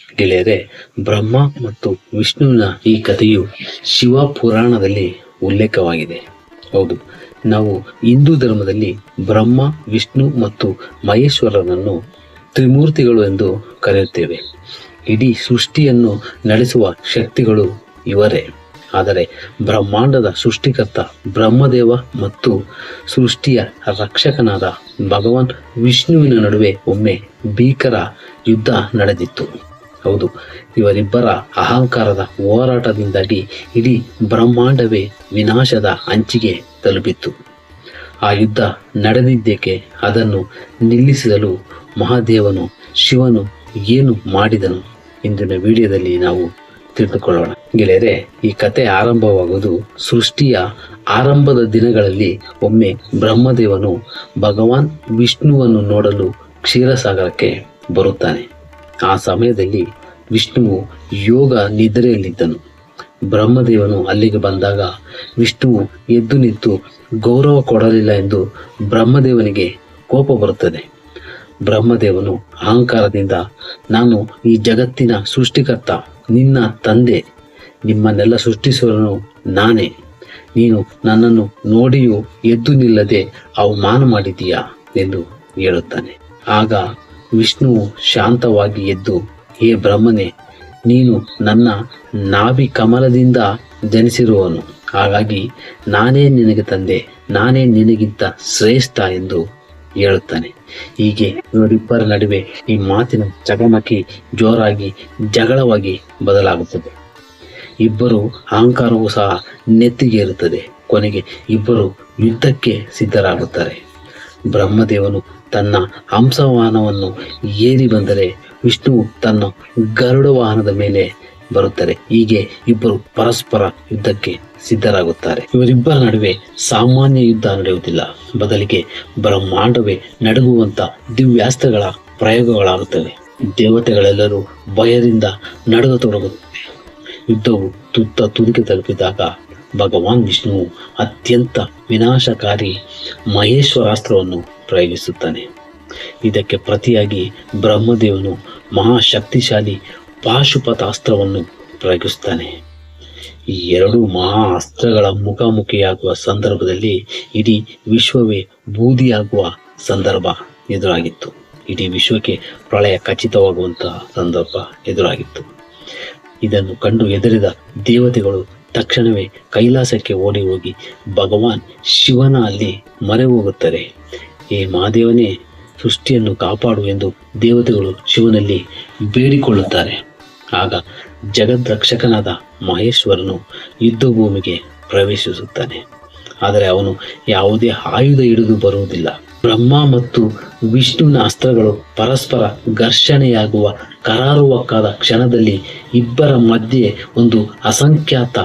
ಗೆಳೆಯರೆ, ಬ್ರಹ್ಮ ಮತ್ತು ವಿಷ್ಣುವಿನ ಈ ಕಥೆಯು ಶಿವ ಪುರಾಣದಲ್ಲಿ ಉಲ್ಲೇಖವಾಗಿದೆ. ಹೌದು, ನಾವು ಹಿಂದೂ ಧರ್ಮದಲ್ಲಿ ಬ್ರಹ್ಮ, ವಿಷ್ಣು ಮತ್ತು ಮಹೇಶ್ವರನನ್ನು ತ್ರಿಮೂರ್ತಿಗಳು ಎಂದು ಕರೆಯುತ್ತೇವೆ. ಇಡೀ ಸೃಷ್ಟಿಯನ್ನು ನಡೆಸುವ ಶಕ್ತಿಗಳು ಇವರೇ. ಆದರೆ ಬ್ರಹ್ಮಾಂಡದ ಸೃಷ್ಟಿಕರ್ತ ಬ್ರಹ್ಮದೇವ ಮತ್ತು ಸೃಷ್ಟಿಯ ರಕ್ಷಕನಾದ ಭಗವಾನ್ ವಿಷ್ಣುವಿನ ನಡುವೆ ಒಮ್ಮೆ ಭೀಕರ ಯುದ್ಧ ನಡೆದಿತ್ತು. ಹೌದು, ಇವರಿಬ್ಬರ ಅಹಂಕಾರದ ಹೋರಾಟದಿಂದಾಗಿ ಇಡೀ ಬ್ರಹ್ಮಾಂಡವೇ ವಿನಾಶದ ಅಂಚಿಗೆ ತಲುಪಿತ್ತು. ಆ ಯುದ್ಧ ನಡೆದಿದ್ದೇಕೆ, ಅದನ್ನು ನಿಲ್ಲಿಸಲು ಮಹಾದೇವನು ಶಿವನು ಏನು ಮಾಡಿದನು, ಇಂದಿನ ವಿಡಿಯೋದಲ್ಲಿ ನಾವು ತಿಳಿದುಕೊಳ್ಳೋಣ. ಗೆಳೆಯರೆ, ಈ ಕತೆ ಆರಂಭವಾಗುವುದು ಸೃಷ್ಟಿಯ ಆರಂಭದ ದಿನಗಳಲ್ಲಿ. ಒಮ್ಮೆ ಬ್ರಹ್ಮದೇವನು ಭಗವಾನ್ ವಿಷ್ಣುವನ್ನು ನೋಡಲು ಕ್ಷೀರಸಾಗರಕ್ಕೆ ಬರುತ್ತಾನೆ. ಆ ಸಮಯದಲ್ಲಿ ವಿಷ್ಣುವು ಯೋಗ ನಿದ್ರೆಯಲ್ಲಿದ್ದನು. ಬ್ರಹ್ಮದೇವನು ಅಲ್ಲಿಗೆ ಬಂದಾಗ ವಿಷ್ಣುವು ಎದ್ದು ನಿಂತು ಗೌರವ ಕೊಡಲಿಲ್ಲ ಎಂದು ಬ್ರಹ್ಮದೇವನಿಗೆ ಕೋಪ ಬರುತ್ತದೆ. ಬ್ರಹ್ಮದೇವನು ಅಹಂಕಾರದಿಂದ, ನಾನು ಈ ಜಗತ್ತಿನ ಸೃಷ್ಟಿಕರ್ತ, ನಿನ್ನ ತಂದೆ, ನಿಮ್ಮನ್ನೆಲ್ಲ ಸೃಷ್ಟಿಸುವನು ನಾನೇ. ನೀನು ನನ್ನನ್ನು ನೋಡಿಯೂ ಎದ್ದು ನಿಲ್ಲದೆ ಅವಮಾನ ಮಾಡಿದೀಯಾ ಎಂದು ಹೇಳುತ್ತಾನೆ. ಆಗ ವಿಷ್ಣುವು ಶಾಂತವಾಗಿ ಎದ್ದು, ಹೇ ಬ್ರಹ್ಮನೇ, ನೀನು ನನ್ನ ನಾಭಿ ಕಮಲದಿಂದ ಜನಿಸಿರುವನು, ಹಾಗಾಗಿ ನಾನೇ ನಿನಗೆ ತಂದೆ, ನಾನೇ ನಿನಗಿಂತ ಶ್ರೇಷ್ಠ ಎಂದು ಹೇಳುತ್ತಾನೆ. ಹೀಗೆ ಇವರಿಬ್ಬರ ನಡುವೆ ಈ ಮಾತಿನ ಚಕಮಕಿ ಜೋರಾಗಿ ಜಗಳವಾಗಿ ಬದಲಾಗುತ್ತದೆ. ಇಬ್ಬರು ಅಹಂಕಾರವೂ ಸಹ ನೆತ್ತಿಗೇರುತ್ತದೆ. ಕೊನೆಗೆ ಇಬ್ಬರು ಯುದ್ಧಕ್ಕೆ ಸಿದ್ಧರಾಗುತ್ತಾರೆ. ಬ್ರಹ್ಮದೇವನು ತನ್ನ ಹಂಸವಾಹನವನ್ನು ಏರಿ ಬಂದರೆ ವಿಷ್ಣುವು ತನ್ನ ಗರುಡ ವಾಹನದ ಮೇಲೆ ಬರುತ್ತಾರೆ. ಹೀಗೆ ಇಬ್ಬರು ಪರಸ್ಪರ ಯುದ್ಧಕ್ಕೆ ಸಿದ್ಧರಾಗುತ್ತಾರೆ. ಇವರಿಬ್ಬರ ನಡುವೆ ಸಾಮಾನ್ಯ ಯುದ್ಧ ನಡೆಯುವುದಿಲ್ಲ, ಬದಲಿಗೆ ಬ್ರಹ್ಮಾಂಡವೇ ನಡುಗುವಂತ ದಿವ್ಯಾಸ್ತ್ರಗಳ ಪ್ರಯೋಗಗಳಾಗುತ್ತವೆ. ದೇವತೆಗಳೆಲ್ಲರೂ ಭಯದಿಂದ ನಡುಗತೊಡಗುತ್ತವೆ. ಯುದ್ಧವು ತುದಿಗೆ ತಲುಪಿದಾಗ ಭಗವಾನ್ ವಿಷ್ಣುವು ಅತ್ಯಂತ ವಿನಾಶಕಾರಿ ಮಹೇಶ್ವರಾಸ್ತ್ರವನ್ನು ಪ್ರಯೋಗಿಸುತ್ತಾನೆ. ಇದಕ್ಕೆ ಪ್ರತಿಯಾಗಿ ಬ್ರಹ್ಮದೇವನು ಮಹಾಶಕ್ತಿಶಾಲಿ ಪಾಶುಪತಾಸ್ತ್ರವನ್ನು ಪ್ರಯೋಗಿಸುತ್ತಾನೆ. ಈ ಎರಡು ಮಹಾ ಅಸ್ತ್ರಗಳ ಮುಖಾಮುಖಿಯಾಗುವ ಸಂದರ್ಭದಲ್ಲಿ ಇಡೀ ವಿಶ್ವವೇ ಬೂದಿಯಾಗುವ ಸಂದರ್ಭ ಎದುರಾಗಿತ್ತು. ಇಡೀ ವಿಶ್ವಕ್ಕೆ ಪ್ರಳಯ ಖಚಿತವಾಗುವಂತಹ ಸಂದರ್ಭ ಎದುರಾಗಿತ್ತು. ಇದನ್ನು ಕಂಡು ಹೆದರಿದ ದೇವತೆಗಳು ತಕ್ಷಣವೇ ಕೈಲಾಸಕ್ಕೆ ಓಡಿ ಹೋಗಿ ಭಗವಾನ್ ಶಿವನ ಅಲ್ಲಿ ಮೊರೆ ಹೋಗುತ್ತಾರೆ. ಹೇ ಮಹಾದೇವನೇ, ಸೃಷ್ಟಿಯನ್ನು ಕಾಪಾಡು ಎಂದು ದೇವತೆಗಳು ಶಿವನಲ್ಲಿ ಬೇಡಿಕೊಳ್ಳುತ್ತಾರೆ. ಆಗ ಜಗದ್ರಕ್ಷಕನಾದ ಮಹೇಶ್ವರನು ಯುದ್ಧ ಭೂಮಿಗೆ ಪ್ರವೇಶಿಸುತ್ತಾನೆ. ಆದರೆ ಅವನು ಯಾವುದೇ ಆಯುಧ ಹಿಡಿದು ಬರುವುದಿಲ್ಲ. ಬ್ರಹ್ಮ ಮತ್ತು ವಿಷ್ಣುವಿನ ಅಸ್ತ್ರಗಳು ಪರಸ್ಪರ ಘರ್ಷಣೆಯಾಗುವ ಕರಾರುವಕ್ಕಾದ ಕ್ಷಣದಲ್ಲಿ ಇಬ್ಬರ ಮಧ್ಯೆ ಒಂದು ಅಸಂಖ್ಯಾತ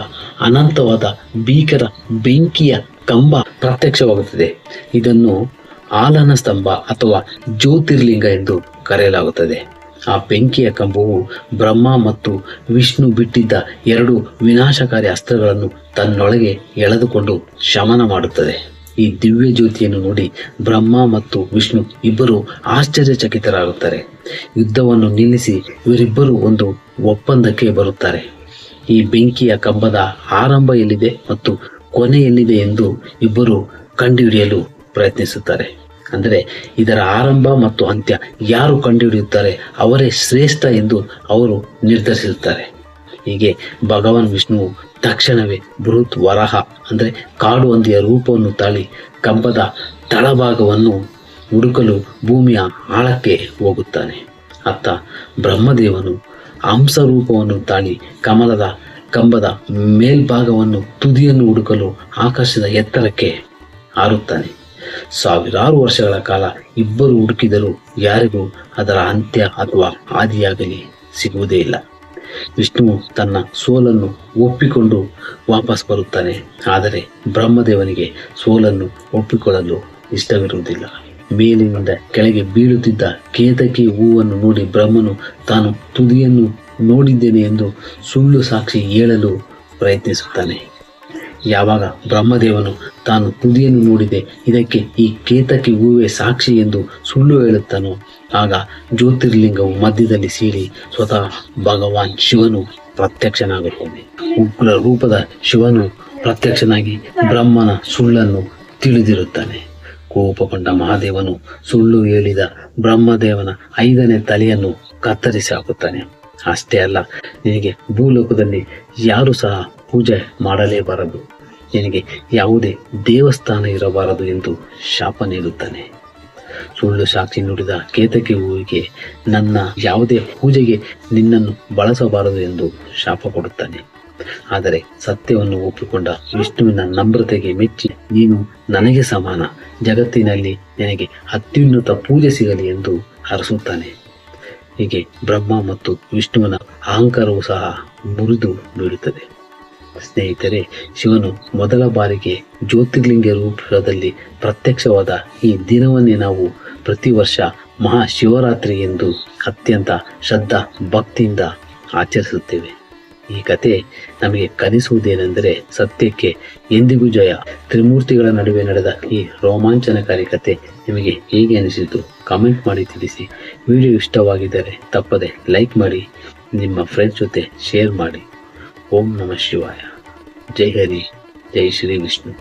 ಅನಂತವಾದ ಭೀಕರ ಬೆಂಕಿಯ ಕಂಬ ಪ್ರತ್ಯಕ್ಷವಾಗುತ್ತದೆ. ಇದನ್ನು ಆಲನ ಸ್ತಂಭ ಅಥವಾ ಜ್ಯೋತಿರ್ಲಿಂಗ ಎಂದು ಕರೆಯಲಾಗುತ್ತದೆ. ಆ ಬೆಂಕಿಯ ಕಂಬವು ಬ್ರಹ್ಮ ಮತ್ತು ವಿಷ್ಣು ಬಿಟ್ಟಿದ್ದ ಎರಡು ವಿನಾಶಕಾರಿ ಅಸ್ತ್ರಗಳನ್ನು ತನ್ನೊಳಗೆ ಎಳೆದುಕೊಂಡು ಶಮನ ಮಾಡುತ್ತದೆ. ಈ ದಿವ್ಯ ಜ್ಯೋತಿಯನ್ನು ನೋಡಿ ಬ್ರಹ್ಮ ಮತ್ತು ವಿಷ್ಣು ಇಬ್ಬರು ಆಶ್ಚರ್ಯಚಕಿತರಾಗುತ್ತಾರೆ. ಯುದ್ಧವನ್ನು ನಿಲ್ಲಿಸಿ ಇವರಿಬ್ಬರು ಒಂದು ಒಪ್ಪಂದಕ್ಕೆ ಬರುತ್ತಾರೆ. ಈ ಬೆಂಕಿಯ ಕಂಬದ ಆರಂಭ ಎಲ್ಲಿದೆ ಮತ್ತು ಕೊನೆ ಎಲ್ಲಿದೆ ಎಂದು ಇಬ್ಬರು ಕಂಡುಹಿಡಿಯಲು ಪ್ರಯತ್ನಿಸುತ್ತಾರೆ. ಅಂದರೆ ಇದರ ಆರಂಭ ಮತ್ತು ಅಂತ್ಯ ಯಾರು ಕಂಡುಹಿಡಿಯುತ್ತಾರೆ ಅವರೇ ಶ್ರೇಷ್ಠ ಎಂದು ಅವರು ನಿರ್ಧರಿಸುತ್ತಾರೆ. ಹೀಗೆ ಭಗವಾನ್ ವಿಷ್ಣುವು ತಕ್ಷಣವೇ ಬೃಹತ್ ವರಾಹ ಅಂದರೆ ಕಾಡು ಹಂದಿಯ ರೂಪವನ್ನು ತಾಳಿ ಕಂಬದ ತಳಭಾಗವನ್ನು ಹುಡುಕಲು ಭೂಮಿಯ ಆಳಕ್ಕೆ ಹೋಗುತ್ತಾನೆ. ಅತ್ತ ಬ್ರಹ್ಮದೇವನು ಹಂಸ ರೂಪವನ್ನು ತಾಳಿ ಕಂಬದ ಮೇಲ್ಭಾಗವನ್ನು ತುದಿಯನ್ನು ಹುಡುಕಲು ಆಕಾಶದ ಎತ್ತರಕ್ಕೆ ಹಾರುತ್ತಾನೆ. ಸಾವಿರಾರು ವರ್ಷಗಳ ಕಾಲ ಇಬ್ಬರು ಹುಡುಕಿದರೂ ಯಾರಿಗೂ ಅದರ ಅಂತ್ಯ ಅಥವಾ ಆದಿಯಾಗಲಿ ಸಿಗುವುದೇ ಇಲ್ಲ. ವಿಷ್ಣುವು ತನ್ನ ಸೋಲನ್ನು ಒಪ್ಪಿಕೊಂಡು ವಾಪಸ್ ಬರುತ್ತಾನೆ. ಆದರೆ ಬ್ರಹ್ಮದೇವನಿಗೆ ಸೋಲನ್ನು ಒಪ್ಪಿಕೊಳ್ಳಲು ಇಷ್ಟವಿರುವುದಿಲ್ಲ. ಮೇಲಿನಿಂದ ಕೆಳಗೆ ಬೀಳುತ್ತಿದ್ದ ಕೇತಕಿ ಹೂವನ್ನು ನೋಡಿ ಬ್ರಹ್ಮನು ತಾನು ತುದಿಯನ್ನು ನೋಡಿದ್ದೇನೆ ಎಂದು ಸುಳ್ಳು ಸಾಕ್ಷಿ ಹೇಳಲು ಪ್ರಯತ್ನಿಸುತ್ತಾನೆ. ಯಾವಾಗ ಬ್ರಹ್ಮದೇವನು ತಾನು ತುದಿಯನ್ನು ನೋಡಿದೆ, ಇದಕ್ಕೆ ಈ ಕೇತಕಿ ಹೂವೇ ಸಾಕ್ಷಿ ಎಂದು ಸುಳ್ಳು ಹೇಳುತ್ತಾನೋ, ಆಗ ಜ್ಯೋತಿರ್ಲಿಂಗವು ಮಧ್ಯದಲ್ಲಿ ಸೀಳಿ ಸ್ವತಃ ಭಗವಾನ್ ಶಿವನು ಪ್ರತ್ಯಕ್ಷನಾಗುತ್ತಾನೆ. ಉಗ್ರ ರೂಪದ ಶಿವನು ಪ್ರತ್ಯಕ್ಷನಾಗಿ ಬ್ರಹ್ಮನ ಸುಳ್ಳನ್ನು ತಿಳಿದಿರುತ್ತಾನೆ. ಕೋಪಗೊಂಡ ಮಹಾದೇವನು ಸುಳ್ಳು ಹೇಳಿದ ಬ್ರಹ್ಮದೇವನ 5ನೇ ತಲೆಯನ್ನು ಕತ್ತರಿಸಿ ಹಾಕುತ್ತಾನೆ. ಅಷ್ಟೇ ಅಲ್ಲ, ನಿನಗೆ ಭೂಲೋಕದಲ್ಲಿ ಯಾರು ಸಹ ಪೂಜೆ ಮಾಡಲೇಬಾರದು, ನಿನಗೆ ಯಾವುದೇ ದೇವಸ್ಥಾನ ಇರಬಾರದು ಎಂದು ಶಾಪ ನೀಡುತ್ತಾನೆ. ಸುಳ್ಳು ಸಾಕ್ಷಿ ನುಡಿದ ಕೇತಕಿ ಹೂವಿಗೆ ನನ್ನ ಯಾವುದೇ ಪೂಜೆಗೆ ನಿನ್ನನ್ನು ಬಳಸಬಾರದು ಎಂದು ಶಾಪ ಕೊಡುತ್ತಾನೆ. ಆದರೆ ಸತ್ಯವನ್ನು ಒಪ್ಪಿಕೊಂಡ ವಿಷ್ಣುವಿನ ನಮ್ರತೆಗೆ ಮೆಚ್ಚಿ, ನೀನು ನನಗೆ ಸಮಾನ, ಜಗತ್ತಿನಲ್ಲಿ ನಿನಗೆ ಅತ್ಯುನ್ನತ ಪೂಜೆ ಸಿಗಲಿ ಎಂದು ಹರಸುತ್ತಾನೆ. ಹೀಗೆ ಬ್ರಹ್ಮ ಮತ್ತು ವಿಷ್ಣುವಿನ ಅಹಂಕಾರವು ಸಹ ಮುರಿದು ಬೀಳುತ್ತದೆ. ಸ್ನೇಹಿತರೆ, ಶಿವನು ಮೊದಲ ಬಾರಿಗೆ ಜ್ಯೋತಿರ್ಲಿಂಗ ರೂಪದಲ್ಲಿ ಪ್ರತ್ಯಕ್ಷವಾದ ಈ ದಿನವನ್ನೇ ನಾವು ಪ್ರತಿ ವರ್ಷ ಮಹಾಶಿವರಾತ್ರಿ ಎಂದು ಅತ್ಯಂತ ಶ್ರದ್ಧಾ ಭಕ್ತಿಯಿಂದ ಆಚರಿಸುತ್ತೇವೆ. ಈ ಕತೆ ನಮಗೆ ಕಲಿಸುವುದೇನೆಂದರೆ, ಸತ್ಯಕ್ಕೆ ಎಂದಿಗೂ ಜಯ. ತ್ರಿಮೂರ್ತಿಗಳ ನಡುವೆ ನಡೆದ ಈ ರೋಮಾಂಚನಕಾರಿ ಕತೆ ನಿಮಗೆ ಹೇಗೆ ಅನಿಸಿತು ಕಾಮೆಂಟ್ ಮಾಡಿ ತಿಳಿಸಿ. ವಿಡಿಯೋ ಇಷ್ಟವಾಗಿದ್ದರೆ ತಪ್ಪದೆ ಲೈಕ್ ಮಾಡಿ, ನಿಮ್ಮ ಫ್ರೆಂಡ್ಸ್ ಜೊತೆ ಶೇರ್ ಮಾಡಿ. ಓಂ ನಮಃ ಶಿವಾಯ. ಜೈ ಹರಿ, ಜೈ ಶ್ರೀ ವಿಷ್ಣು.